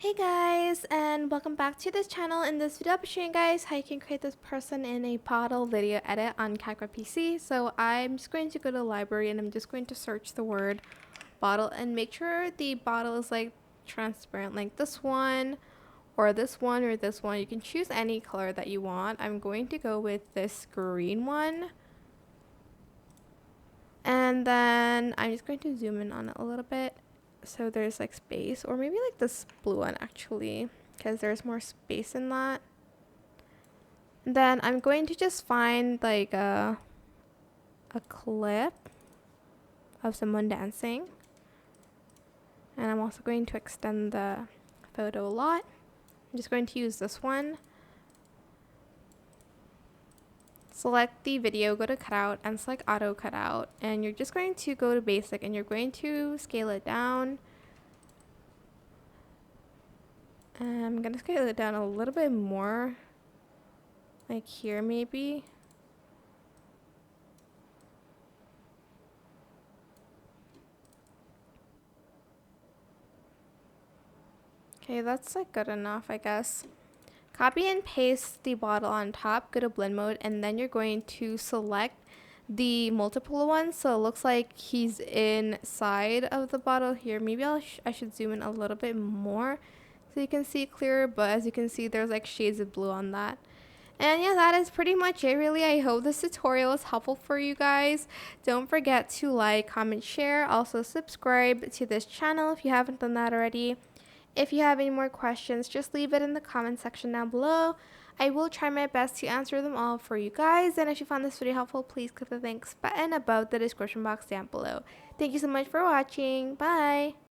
Hey guys, and welcome back to this channel. In this video, I'll be showing you guys how you can create this person in a bottle video edit on CapCut PC. So I'm just going to go to the library and I'm just going to search the word bottle and make sure the bottle is like transparent, like this one or this one or this one. You can choose any color that you want. I'm going to go with this green one. And then I'm just going to zoom in on it a little bit. So there's like space, or maybe like this blue one actually, because there's more space in that. And then I'm going to just find like a clip of someone dancing. And I'm also going to extend the photo a lot. I'm just going to use this one. Select the video, go to cutout and select auto cutout, and you're just going to go to basic and you're going to scale it down. And I'm gonna scale it down a little bit more, like here maybe. Okay, that's like good enough, I guess. Copy and paste the bottle on top, go to blend mode, and then you're going to select the multiple ones. So it looks like he's inside of the bottle here. Maybe I should zoom in a little bit more so you can see clearer, but as you can see, there's like shades of blue on that. And yeah, that is pretty much it really. I hope this tutorial is helpful for you guys. Don't forget to like, comment, share. Also subscribe to this channel if you haven't done that already. If you have any more questions, just leave it in the comment section down below. I will try my best to answer them all for you guys. And if you found this video helpful, please click the thanks button above the description box down below. Thank you so much for watching. Bye!